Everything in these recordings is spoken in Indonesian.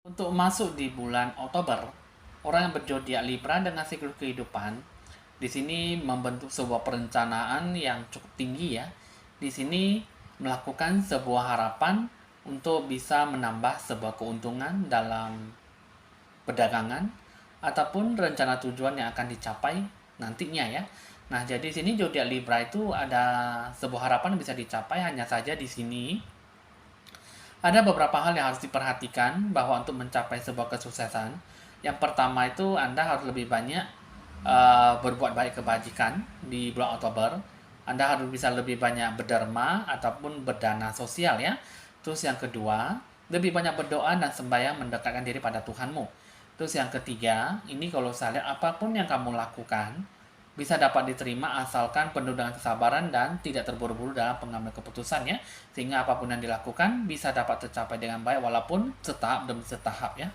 Untuk masuk di bulan Oktober, orang yang berzodiak Libra dengan siklus kehidupan di sini membentuk sebuah perencanaan yang cukup tinggi ya. Di sini melakukan sebuah harapan untuk bisa menambah sebuah keuntungan dalam perdagangan ataupun rencana tujuan yang akan dicapai nantinya ya. Nah, jadi di sini zodiak Libra itu ada sebuah harapan yang bisa dicapai, hanya saja di sini ada beberapa hal yang harus diperhatikan bahwa untuk mencapai sebuah kesuksesan, yang pertama itu Anda harus lebih banyak berbuat baik kebajikan di bulan Oktober. Anda harus bisa lebih banyak berderma ataupun berdana sosial ya. Terus yang kedua, lebih banyak berdoa dan sembahyang mendekatkan diri pada Tuhanmu. Terus yang ketiga, ini kalau saya lihat apapun yang kamu lakukan, bisa dapat diterima asalkan penuh dengan kesabaran dan tidak terburu-buru dalam pengambilan keputusan ya, sehingga apapun yang dilakukan bisa dapat tercapai dengan baik walaupun setahap demi setahap ya.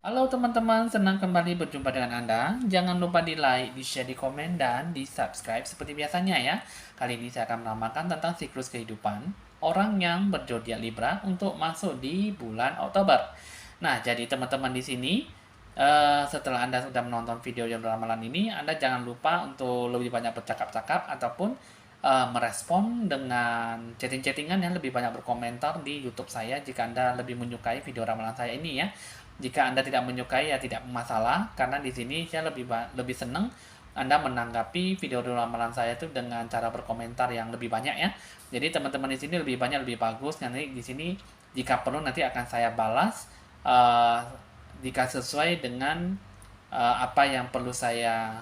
Halo teman-teman, senang kembali berjumpa dengan Anda. Jangan lupa di like, di share, di komen, dan di subscribe seperti biasanya ya. Kali ini saya akan menambahkan tentang siklus kehidupan orang yang berzodiak Libra untuk masuk di bulan Oktober. Nah, jadi teman-teman di sini, setelah Anda sudah menonton video yang ramalan ini, Anda jangan lupa untuk lebih banyak bercakap-cakap ataupun merespon dengan chatting-chattingan yang lebih banyak berkomentar di YouTube saya jika Anda lebih menyukai video ramalan saya ini ya. Jika Anda tidak menyukai ya tidak masalah, karena di sini saya lebih senang Anda menanggapi video ramalan saya itu dengan cara berkomentar yang lebih banyak ya. Jadi teman-teman di sini lebih banyak lebih bagus. Nanti di sini jika perlu nanti akan saya balas jika sesuai dengan apa yang perlu saya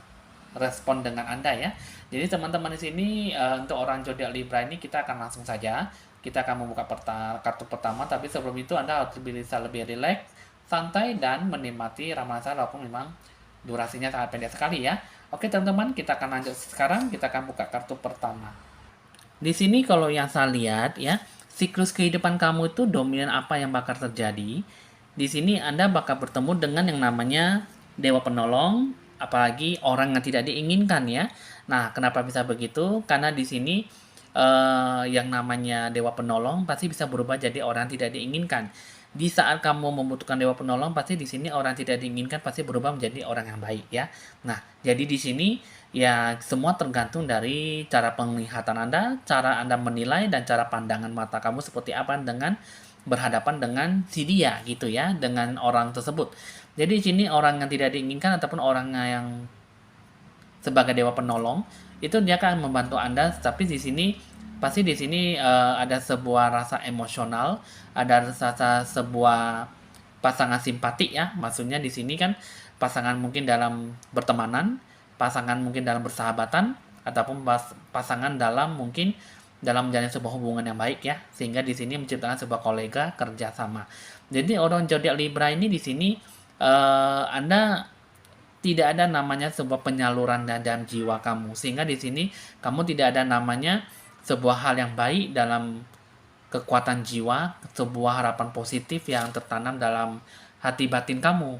respon dengan Anda ya. Jadi teman-teman di sini untuk orang zodiak Libra ini kita akan langsung saja. Kita akan membuka kartu pertama, tapi sebelum itu Anda harus bisa lebih rileks, santai, dan menikmati ramalan saya walaupun memang durasinya sangat pendek sekali ya. Oke teman-teman, kita akan lanjut sekarang. Kita akan buka kartu pertama. Di sini kalau yang saya lihat ya, siklus kehidupan kamu itu dominan apa yang bakal terjadi. Di sini Anda bakal bertemu dengan yang namanya dewa penolong, apalagi orang yang tidak diinginkan ya. Nah, kenapa bisa begitu? Karena di sini yang namanya dewa penolong pasti bisa berubah jadi orang yang tidak diinginkan. Di saat kamu membutuhkan dewa penolong, pasti di sini orang tidak diinginkan pasti berubah menjadi orang yang baik ya. Nah, jadi di sini ya semua tergantung dari cara penglihatan Anda, cara Anda menilai, dan cara pandangan mata kamu seperti apa dengan berhadapan dengan si dia gitu ya, dengan orang tersebut. Jadi di sini orang yang tidak diinginkan ataupun orang yang sebagai dewa penolong itu dia akan membantu Anda, tapi di sini pasti di sini ada sebuah rasa emosional, ada rasa sebuah pasangan simpati ya. Maksudnya di sini kan pasangan mungkin dalam bertemanan, pasangan mungkin dalam bersahabatan, ataupun pasangan dalam mungkin dalam menjalin sebuah hubungan yang baik ya, sehingga di sini menciptakan sebuah kolega kerjasama. Jadi orang zodiak Libra ini di sini Anda tidak ada namanya sebuah penyaluran dalam jiwa kamu. Sehingga di sini kamu tidak ada namanya sebuah hal yang baik dalam kekuatan jiwa, sebuah harapan positif yang tertanam dalam hati batin kamu.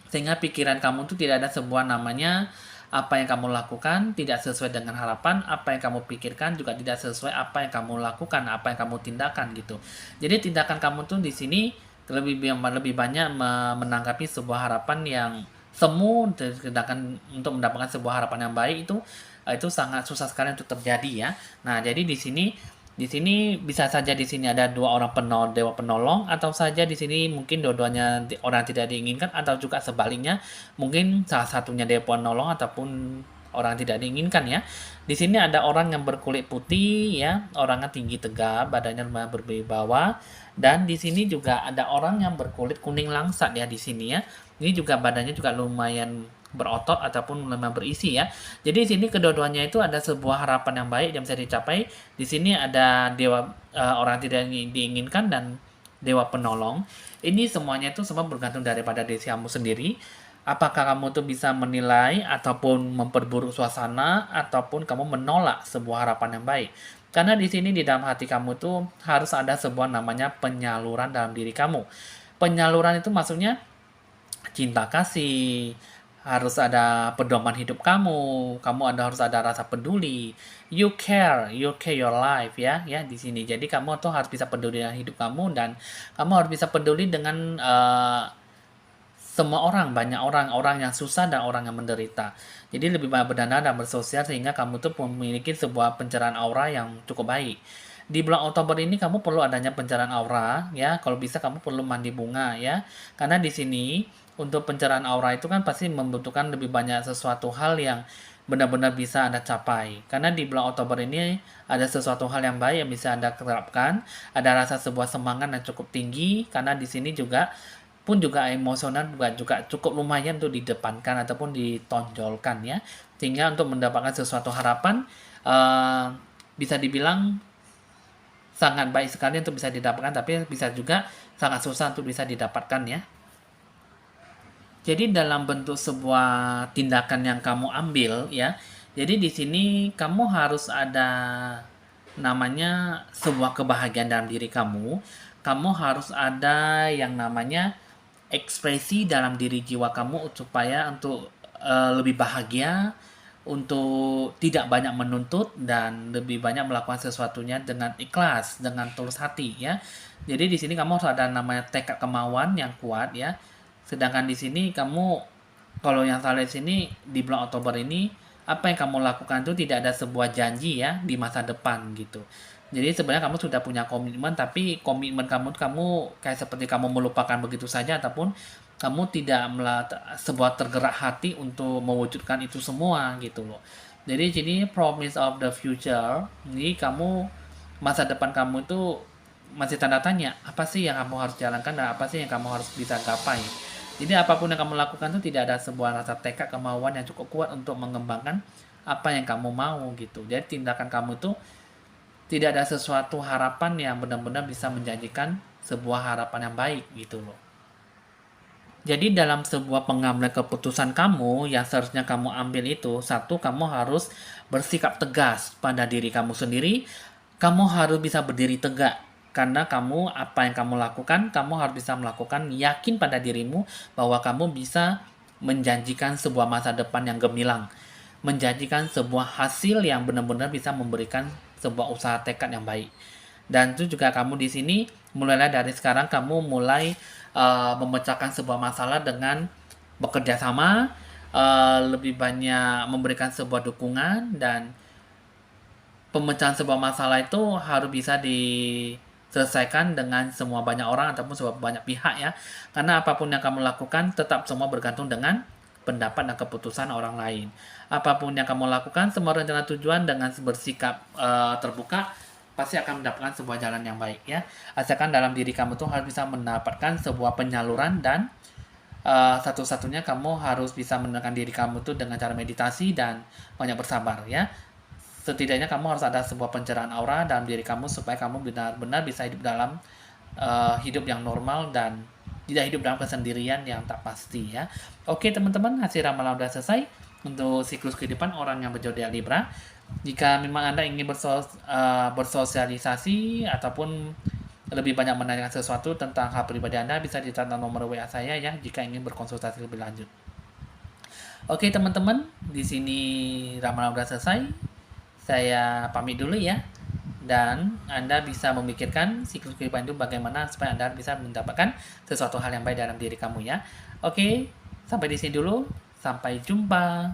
Sehingga pikiran kamu itu tidak ada sebuah namanya apa yang kamu lakukan tidak sesuai dengan harapan, apa yang kamu pikirkan juga tidak sesuai apa yang kamu lakukan, apa yang kamu tindakan gitu. Jadi tindakan kamu tuh di sini lebih banyak menanggapi sebuah harapan yang semu, sedangkan untuk mendapatkan sebuah harapan yang baik itu sangat susah sekali untuk terjadi ya. Nah, jadi di sini bisa saja di sini ada dua orang dewa penolong, atau saja di sini mungkin dua-duanya orang tidak diinginkan, atau juga sebaliknya mungkin salah satunya dewa penolong ataupun orang tidak diinginkan ya. Di sini ada orang yang berkulit putih ya, orangnya tinggi tegap, badannya lumayan berwibawa, dan di sini juga ada orang yang berkulit kuning langsat ya di sini ya. Ini juga badannya juga lumayan berotot ataupun memang berisi ya. Jadi di sini kedua-duanya itu ada sebuah harapan yang baik yang bisa dicapai. Di sini ada dewa orang tidak diinginkan dan dewa penolong. Ini semuanya itu semua bergantung daripada diri kamu sendiri. Apakah kamu tuh bisa menilai ataupun memperburuk suasana ataupun kamu menolak sebuah harapan yang baik. Karena di sini di dalam hati kamu tuh harus ada sebuah namanya penyaluran dalam diri kamu. Penyaluran itu maksudnya cinta kasih, harus ada pedoman hidup kamu harus ada rasa peduli, you care your life ya di sini. Jadi kamu tuh harus bisa peduli dengan hidup kamu, dan kamu harus bisa peduli dengan semua orang, banyak orang yang susah dan orang yang menderita. Jadi lebih banyak berdana dan bersosial sehingga kamu tuh memiliki sebuah pencerahan aura yang cukup baik. Di bulan Oktober ini kamu perlu adanya pencerahan aura ya. Kalau bisa kamu perlu mandi bunga ya. Karena di sini untuk pencerahan aura itu kan pasti membutuhkan lebih banyak sesuatu hal yang benar-benar bisa Anda capai. Karena di bulan Oktober ini ada sesuatu hal yang baik yang bisa Anda terapkan, ada rasa sebuah semangat yang cukup tinggi karena di sini juga emosional juga cukup lumayan untuk didepankan ataupun ditonjolkan ya. Sehingga untuk mendapatkan sesuatu harapan bisa dibilang sangat baik sekali untuk bisa didapatkan, tapi bisa juga sangat susah untuk bisa didapatkan ya. Jadi dalam bentuk sebuah tindakan yang kamu ambil ya. Jadi di sini kamu harus ada namanya sebuah kebahagiaan dalam diri kamu. Kamu harus ada yang namanya ekspresi dalam diri jiwa kamu supaya untuk lebih bahagia, untuk tidak banyak menuntut dan lebih banyak melakukan sesuatunya dengan ikhlas, dengan tulus hati ya. Jadi di sini kamu harus ada namanya tekad kemauan yang kuat ya. Sedangkan di sini kamu, kalau yang salah di sini di bulan Oktober ini, apa yang kamu lakukan itu tidak ada sebuah janji ya di masa depan gitu. Jadi sebenarnya kamu sudah punya komitmen, tapi komitmen kamu kayak seperti kamu melupakan begitu saja, ataupun kamu tidak sebuah tergerak hati untuk mewujudkan itu semua gitu loh. Jadi promise of the future, ini kamu masa depan kamu itu masih tanda tanya, apa sih yang kamu harus jalankan dan apa sih yang kamu harus bisa gapai. Jadi apapun yang kamu lakukan itu tidak ada sebuah rasa tekad kemauan yang cukup kuat untuk mengembangkan apa yang kamu mau gitu. Jadi tindakan kamu itu tidak ada sesuatu harapan yang benar-benar bisa menjanjikan sebuah harapan yang baik gitu loh. Jadi dalam sebuah pengambilan keputusan kamu yang seharusnya kamu ambil itu, satu, kamu harus bersikap tegas pada diri kamu sendiri. Kamu harus bisa berdiri tegak. Karena apa yang kamu lakukan, kamu harus bisa melakukan, yakin pada dirimu bahwa kamu bisa menjanjikan sebuah masa depan yang gemilang. Menjanjikan sebuah hasil yang benar-benar bisa memberikan sebuah usaha tekad yang baik. Dan itu juga kamu di sini, mulailah dari sekarang kamu mulai memecahkan sebuah masalah dengan bekerja sama, lebih banyak memberikan sebuah dukungan, dan pemecahan sebuah masalah itu harus bisa diselesaikan dengan semua banyak orang ataupun sebuah banyak pihak ya. Karena apapun yang kamu lakukan tetap semua bergantung dengan pendapat dan keputusan orang lain. Apapun yang kamu lakukan, semua rencana tujuan dengan bersikap terbuka pasti akan mendapatkan sebuah jalan yang baik ya. Asalkan dalam diri kamu tuh harus bisa mendapatkan sebuah penyaluran, dan satu-satunya kamu harus bisa menenangkan diri kamu tuh dengan cara meditasi dan banyak bersabar ya. Setidaknya kamu harus ada sebuah pencerahan aura dalam diri kamu supaya kamu benar-benar bisa hidup dalam hidup yang normal dan tidak hidup dalam kesendirian yang tak pasti ya. Oke teman-teman, hasil ramalan udah selesai untuk siklus kehidupan orang yang berzodiak Libra. Jika memang Anda ingin bersosialisasi ataupun lebih banyak menanyakan sesuatu tentang hal pribadi Anda, bisa dicatat nomor WA saya ya jika ingin berkonsultasi lebih lanjut. Oke teman-teman, di sini ramalan udah selesai. Saya pamit dulu ya. Dan Anda bisa memikirkan siklus kehidupan itu bagaimana supaya Anda bisa mendapatkan sesuatu hal yang baik dalam diri kamu ya. Oke, sampai di sini dulu. Sampai jumpa.